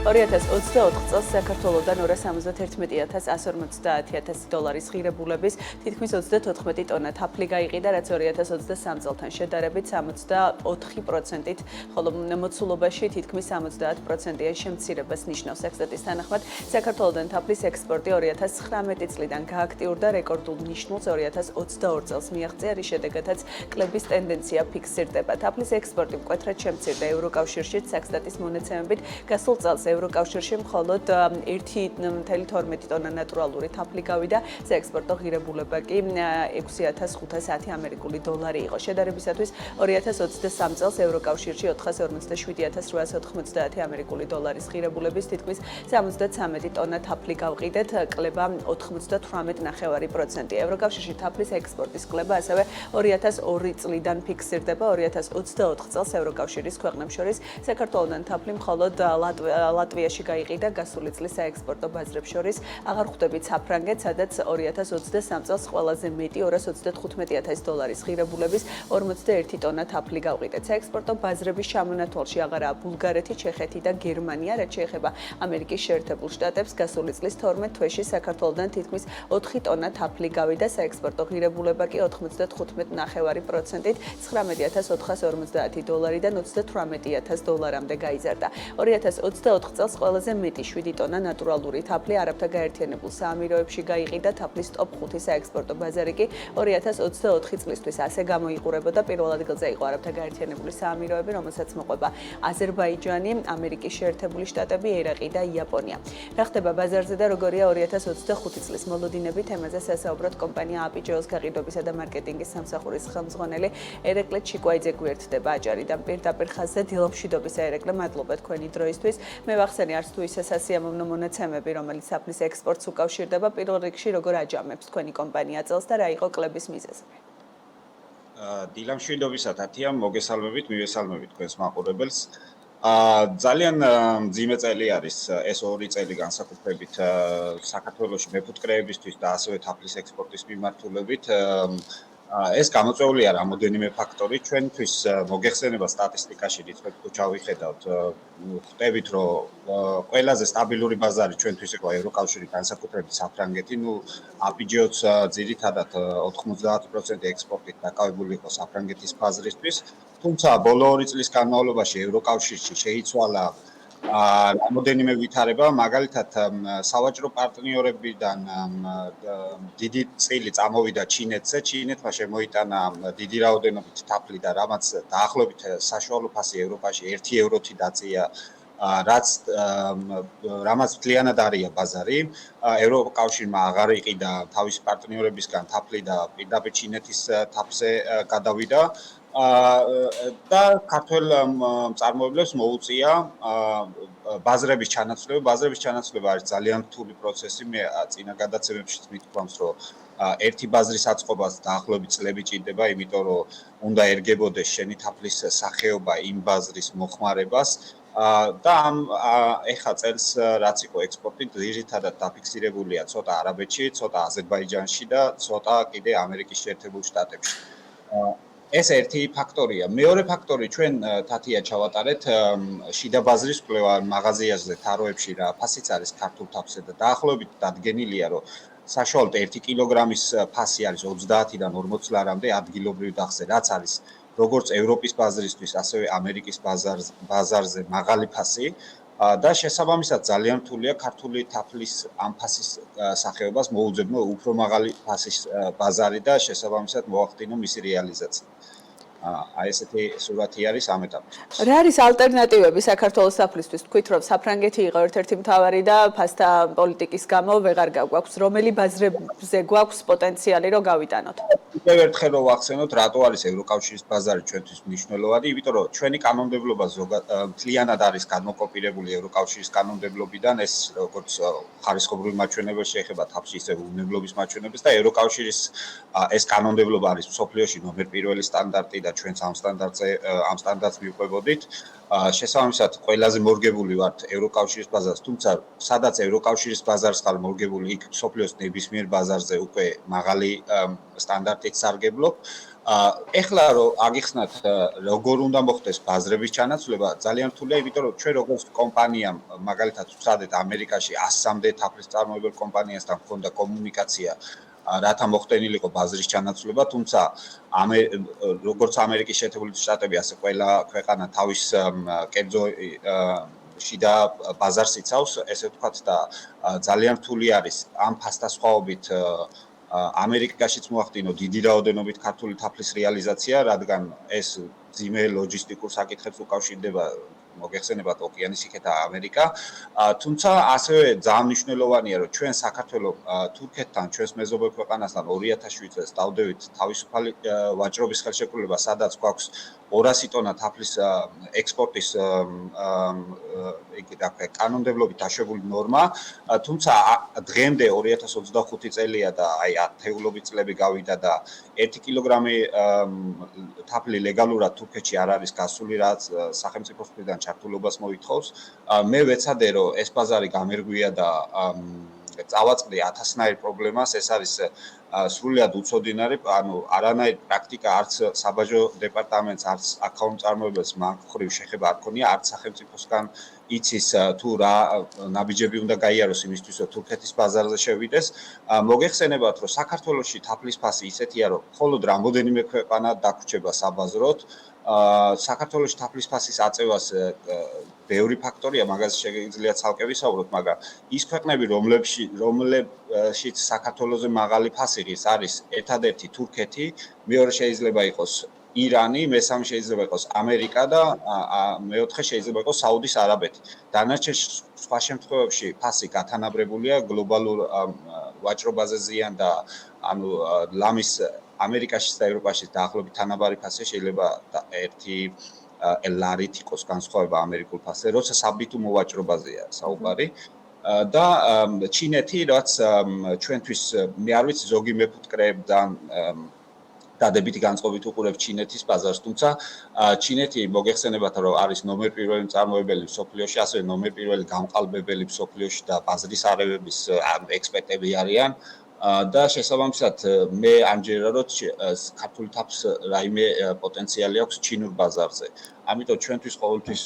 2024 წელს საქართველოსთან 271,150 დოლარის ღირებულების თითქმის 34 ტონა თაფლი გაიყიდა, რაც 2023 წელთან შედარებით 64%-ით, ხოლო მოცულობაში თითქმის 70%-იან შემცირებას ნიშნავს. ექსპერტის თანახმად, საქართველოსთან თაფლის ექსპორტი 2019 წლიდან გააქტიურდა რეკორდულ ნიშნულს 2022 წელს მიაღწია, რის შედეგადაც კლების ტენდენცია ფიქსირდება. თაფლის ექსპორტი მკვეთრად შემცირდა ევროკავშირში, საქსტატის მონაცემებით გასულ წელს ევროკავშირში მხოლოდ 1,12 ტონა ნატურალური თაფლი გავიდა, საექსპორტო ღირებულება კი 6,510 ამერიკული დოლარი იყო. შედარებისათვის 2023 წელს ევროკავშირში 457,890 ამერიკული დოლარის ღირებულების თითქმის 73 ტონა თაფლი გავყიდეთ, კლება 98,9%. ევროკავშირში თაფლის ექსპორტის კლება ასევე 2002 წლიდან ფიქსირდება. 2024 წელს ევროკავშირის ქვეყნებს შორის საქართველოსთან თაფლი მხოლოდ ლატვიაში გაიყიდა, გასული წლის საექსპორტო ბაზრებს შორის აღარ ხვდებით საფრანგეთს, სადაც 2023 წელს ყველაზე მეტი 295,000 დოლარის ღირებულების 41 ტონა თაფლი გავყიდეთ. საექსპორტო ბაზრების ჩამონათვალში აღარაა ბულგარეთი, ჩეხეთი და გერმანია, რაც შეეხება ამერიკის შეერთებულ შტატებს. გასული წლის 12 თვეში საქართველოსთან თითქმის 4 ტონა თაფლი გავიდა, საექსპორტო ღირებულება კი 95,9%-ით 19,450 დოლარიდან 38,000 დოლარამდე გაიზარდა. 2024 წელს ყველაზე მეტი 7 ტონა ნატურალური თაფლი არაბთა გაერთიანებულ საამიროებში გაიყიდა, თაფლის ტოპ 5 საექსპორტო ბაზარი კი 2024 წლისთვის ასე გამოიყურებოდა. პირველ ადგილზე იყო არაბთა გაერთიანებული საამიროები, რომელსაც მოყვება აზერბაიჯანი, ამერიკის შეერთებული შტატები, ერაყი და იაპონია. რა ხდება ბაზარზე და როგორია 2025 წლის მოლოდინები, თემაზე სასაუბროთ კომპანია APJOS გაყიდვებისა და მარკეტინგის სამსახურის ხელმძღვანელი ერეკლე ჩიკვაიძე გვერდდება აჭარიდან პირდაპირ ხაზზე. დილომშვიდობის ერეკლე, მადლობა თქვენი დროისთვის. მე ვახსენე არც თუ ისე სასიამოვნო მონაცემები, რომელიც საფლის ექსპორტს უკავშირდება, პირველ რიგში როგორ აჯამებს თქვენი კომპანია წელს და რა იყო კლების მიზეზები? დილამშვიდობისა თათია, მოგესალმებით, მივესალმებით თქვენს მაყურებელს. ძალიან მძიმე წელი არის ეს 2 წელი განსაკუთრებით საქართველოში მეფუტკრეებისთვის და ასევე თაფლის ექსპორტის მიმართულებით. ეს გამოწვეულია რამოდენიმე ფაქტორი. ჩვენთვის მოგეხსენება სტატისტიკაში რიცხვებს თუ ჩავიხედავთ, ხვდებით, რომ ყველაზე სტაბილური ბაზარი ჩვენთვის იყო ევროკავშირი, განსაკუთრებით საფრანგეთი. APJOS ძირითადად 90% ექსპორტით დაკავებული იყო საფრანგეთის ბაზრისთვის. თუმცა ბოლო 2 წლის განმავლობაში ევროკავშირში შეიცვალა რამოდენიმე ვითარება, მაგალითად სავაჭრო პარტნიორებიდან დიდი წილი წამოვიდა ჩინეთზე. ჩინეთმა შემოიტანა დიდი რაოდენობით თაფლი და რამაც დაახლოებით საშუალო ფასი ევროპაში 1 ევროთი დაწია, რამაც მთლიანად არია ბაზარი. ევროკავშირმა აღარ იყიდა თავის პარტნიორებისგან თაფლი და პირდაპირ ჩინეთის თაფლზე გადავიდა. და ქართველ მწარმოებლებს მოუწია ბაზრების ჩანაცვლება. ბაზრების ჩანაცვლება არის ძალიან რთული პროცესი. მე წინა გადაცემებშიც მithქვამს, რომ ერთი ბაზრის აწყობას დაახლოებით წლები ჭირდება, იმიტომ რომ უნდა ერგებოდეს შენი თაფლის სახეობა იმ ბაზრის მოხმარებას. და ეხა წელს რაც იყო ექსპორტი, ძირითადად დაფიქსირებულია ცოტა არაბეთში, ცოტა აზერბაიჯანში და ცოტა კიდე ამერიკის შეერთებულ შტატებში. ეს ერთი ფაქტორია. მეორე ფაქტორი ჩვენ თათია ჩავატარეთ შიდა ბაზრის კვლევა მაღაზიაზე, თაროებში რა ფასიც არის ქართულ თაფლზე და დაახლოებით დადგენილია, რომ საშუალოდ 1 კილოგრამის ფასი არის 30-დან 40 ლარამდე ადგილობრივ დახზე, რაც არის როგორც ევროპის ბაზრისთვის, ასევე ამერიკის ბაზარზე მაღალი ფასი. და შესაბამისად ძალიან რთულია ქართული თაფლის ამ ფასის სახეობას მოუძებნო უფრო მაღალი ფასის ბაზარი და შესაბამისად მოახდინო მისი რეალიზაცია. აი ესეთი სურათი არის ამ ეტაპში. რა არის ალტერნატივები საქართველოს თაფლისთვის? თქვით, რომ საფრანგეთი იყო ერთ-ერთი მთავარი და ფასთა პოლიტიკის გამო ვეღარ გაგვაქვს. რომელი ბაზრებზე გვაქვს პოტენციალი, რომ გავიტანოთ? კიდევ ერთხელ რომ ვახსენოთ, რატო არის ევროკავშირის ბაზარი ჩვენთვის მნიშვნელოვანი, იმიტომ რომ ჩვენი კანონმდებლობა მთლიანად არის განმოკოპირებული ევროკავშირის კანონმდებლობიდან, ეს როგორც ხარისხობრივი მაჩვენებელი შეეხება თაფლში, ისე უნებლობის მაჩვენებელს და ევროკავშირის ეს კანონმდებლობა არის მსოფლიოში ნომერ პირველი სტანდარტი და ჩვენც ამ სტანდარტს მივყვებოდით. შესაბამისად ყველაზე მორგებული ვართ ევროკავშირის ბაზარს, თუმცა სადაც ევროკავშირის ბაზარს ხარ მორგებული, იქ სოფლიოს ნებისმიერ ბაზარზე უკვე მაღალი სტანდარტით სარგებლობ. ეხლა რომ აგიხსნათ როგორ უნდა მოხდეს ბაზრების ჩანაცვლება, ძალიან რთულია, იმიტომ რომ ჩვენ როგორც კომპანიამ, მაგალითად ვცადეთ ამერიკაში 100-მდე თაფლის წარმოებელ კომპანიასთან ჰქონდა კომუნიკაცია, რათა მოხდენილიყო ბაზრის ჩანაცვლება, თუმცა როგორც ამერიკის შეერთებული შტატები, ასე ყველა ქვეყანა თავის კერძო შიდა ბაზარს იცავს, ესე ვთქვათ და ძალიან რთული არის ამ ფასდასხვაობით ამერიკაშიც მოახდინო დიდი რაოდენობით ქართული თაფლის რეალიზაცია, რადგან ეს ძიმე ლოჯისტიკურ საკითხებს უკავშირდება, მოგეხსენებათ ოკეანის იქეთა ამერიკა, თუმცა ასევე ძალიან მნიშვნელოვანია, რომ ჩვენ საქართველოს თურქეთთან, ჩვენს მეზობელ ქვეყანასთან 2007 წელს დავდევით თავისუფალი ვაჭრობის ხელშეკრულება, სადაც გვაქვს 200 ტონა თაფლის ექსპორტის კანონმდებლობით დაშვებული ნორმა, თუმცა დღემდე 2025 წელია და აი 10 წლები გავიდა და 1 კილოგრამი თაფლი ლეგალურად თურქეთში არ არის გასული, რაც სახელმწიფოს მხრიდან ჩართულობას მოითხოვს. მე ვეცადე, რომ ეს ბაზარი გამერგვია და წავაწყდი 1000-ნაირ პრობლემას, ეს არის სრულიად უცოდინარი, ანუ არანაირ პრაქტიკა არც საბაჟო დეპარტამენტს, არც აქაუნტ წარმოებელს მაგ ხრივ შეხება არ ქონია, არც სახელმწიფოსგან იცის თუ რა ნაბიჯები უნდა გაიაროს იმისთვის, რომ თურქეთის ბაზარზე შევიდეს. მოგეხსენებათ, რომ საქართველოში თაფლის ფასი ისეთია, რომ მხოლოდ რამოდენიმე ქვეყანა დაგვრჩება საბაზროდ. საქართველოში თაფლის ფასის აწევას ბევრი ფაქტორია, მაგაზე შეგიძლიათ ცალკე ვისაუბროთ, მაგრამ ის ქვეყნები, რომლებშიც საქართველოზე მაღალი ფასი არის ერთადერთი თურქეთი, მეორე შეიძლება იყოს ირანი, მესამე შეიძლება იყოს ამერიკა და მეოთხე შეიძლება იყოს საუდის არაბეთი. დანარჩენ სხვა შემთხვევებში ფასი გათანაბრებულია გლობალურ ვაჭრობაზე ზიან და ანუ ლამის ამერიკაშიც და ევროპაშიც დაახლოებით თანაბარი ფასი შეიძლება 1 ლარით იყოს განსხვავება ამერიკულ ფასზე, როცა საბიტუმო ვაჭრობაზეა საუბარი. და ჩინეთი, რაც ჩვენთვის მე არ ვიცი ზოგი მეფუტკრეებთან დადებითი განწყობით უყურებს ჩინეთის ბაზარს, თუმცა ჩინეთი მოგეხსენებათ, რომ არის ნომერ პირველი მწარმოებელი მსოფლიოში, ასევე ნომერ პირველი გამყალბებელი მსოფლიოში და ბაზრის არევების ექსპერტები არიან. და შესაბამისად მე ამჯერა რომ ქართული თაფლს რაიმე პოტენციალი აქვს ჩინურ ბაზარზე. ამიტომ ჩვენთვის ყოველთვის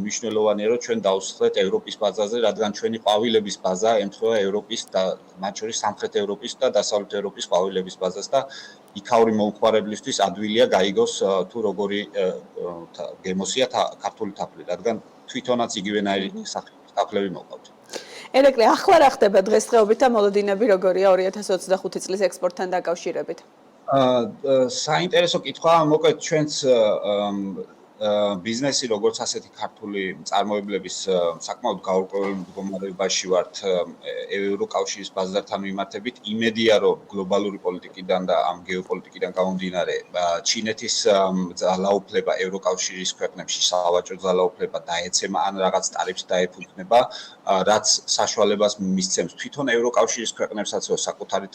მნიშვნელოვანია რომ ჩვენ დავსხდეთ ევროპის ბაზარზე, რადგან ჩვენი ყვავილების ბაზა ემთხვევა ევროპის და მათ შორის სამხრეთ ევროპის და დასავლეთ ევროპის ყვავილების ბაზას და იქაური მომხმარებლისთვის ადვილია გაიგოს თუ როგორი გემოსია ქართული თაფლი, რადგან თვითონაც იგივენაირი სახის თაფლები მოყავთ. ერეკლე, ახლა რა ხდება დღესდღეობით და მოლოდინები როგორია 2025 წლის ექსპორტთან დაკავშირებით? საინტერესო კითხვაა, მოკლედ ჩვენც ბიზნესი როგორც ასეთი ქართული მწარმოებლების საკმაოდ გაურკვეველ მდგომარეობაში ვართ ევროკავშირის ბაზართან მიმართებით. იმედია რომ გლობალური პოლიტიკიდან და ამ გეოპოლიტიკიდან გამომდინარე ჩინეთის ძალაუფლება ევროკავშირის ქვეყნებში სავაჭრო ძალაუფლება დაეცემა ან რაღაც ტარიფს დაეფუძნება, რაც საშუალებას მისცემს თვითონ ევროკავშირის ქვეყნებსაც რომ საკუთარი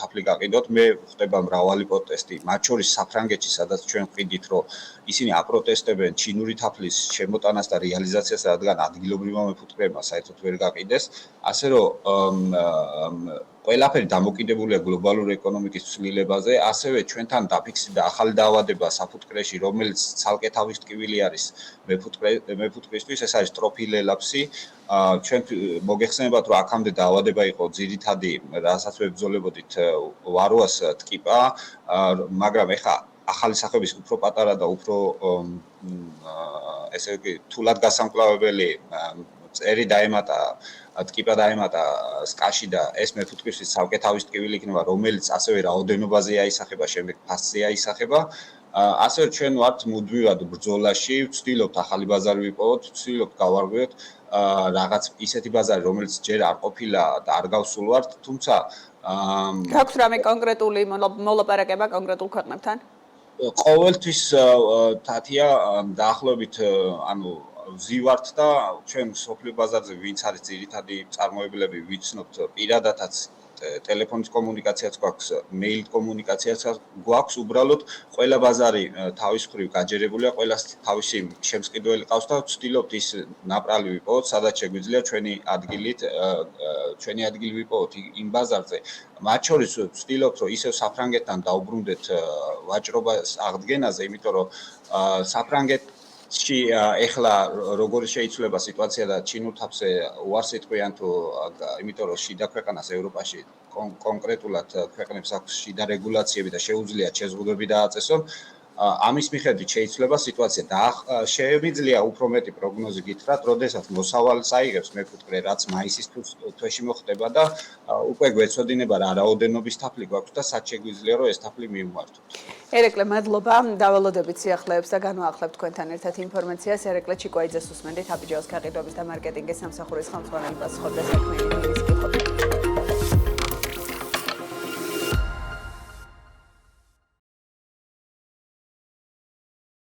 თაფლი გაყიდოთ. მე ხდება მრავალი პროტესტი, მათ შორის საფრანგეთში, სადაც ჩვენ ვყიდით რომ ისინი აპროტესტებენ ჩინური თაფლის შემოტანას და რეალიზაციას, რადგან ადგილობრივმა მეფუტკრეებმა საერთოდ ვერ გაყიდეს, ასე რომ ყველაფერი დამოკიდებულია გლობალურ ეკონომიკის ცვლილებაზე, ასევე ჩვენთან დაფიქსირდა ახალი დაავადება საფუტკრეში, რომელიც ცალკე თავის ტკივილი არის მეფუტკრისთვის, ეს არის ტროფილელაპსი. ჩვენ მოგეხსენებათ, რომ აქამდე დაავადება იყო ძირითადი, რასაც ვებრძოლებოდით ვაროას ტკიპა, მაგრამ ეხლა ახალი სახების უფრო პატარა და უფრო ესე იგი თულად გასამკლავებელი წერი დაემატა, ტკიპა დაემატა სკაში და ეს მეფუტკრისთვის ცალკე თავის ტკივილი იქნება, რომელიც ასევე რაოდენობაზე აისახება, შემდეგ ფასზე აისახება. ასევე ჩვენ ვართ მუდმივად ბრძოლაში, ვცდილობთ ახალი ბაზარი ვიპოვოთ, ვცდილობთ გავარღვიოთ რაღაც ისეთი ბაზარი, რომელიც ჯერ არ ყოფილა და არ გავსულვართ, თუმცა გაქვს რამე კონკრეტული მოლაპარაკება კონკრეტულ ქვეყნებთან? ყოველთვის თათია დაახლოებით ანუ ვზივართ და ჩვენ სოფლიო ბაზარზე ვინც არის ძირითადი მწარმოებლები ვიცნობთ პირადადაც ტელეფონის კომუნიკაციაც გვაქვს, მეილით კომუნიკაციაც გვაქვს, უბრალოდ ყველა ბაზარი თავის მხრივ გაჯერებულია, ყველას თავისი შემსყიდველი ყავს და ვცდილობთ ის ნაპრალი ვიპოვოთ, სადაც შეგვიძლია ჩვენი ადგილი ვიპოვოთ იმ ბაზარზე. მათ შორის ვცდილობთ, რომ ისევ საფრანგეთთან დაუბრუნდეთ ვაჭრობას აღდგენაზე, იმიტომ რომ საფრანგეთში ეხლა როგორ შეიძლება სიტუაცია და ჩინურ თაფზე უარს იტყვიან თუ იმიტომ რომ შიდა ქვეყანას ევროპაში კონკრეტულად ქვეყნებს აქვს შიდა რეგულაციები და შეუძლიათ შეზღუდვები დააწესონ. ამის მიხედვით შეიძლება სიტუაცია და შეიძლება უფრო მეტი პროგნოზი გითხრათ, როდესაც მოსავალს აიღებს მეკუთვნე, რაც მაისის თვეში მოხდება და უკვე გვეცოდინება რა რაოდენობის თაფლი გვაქვს და სად შეგვიძლია რომ ეს თაფლი მივმართოთ. ერეკლე, მადლობა. დავალოდებით სიახლეებს და განვაახლებთ თქვენთან ერთად ინფორმაციას. ერეკლე ჩიკვაიძეს უსმენდით აბიჯაოს გაყიდვების და მარკეტინგის სამსახურის ხელმძღვანელი პასუხობდა საქმიანი მინისტრი.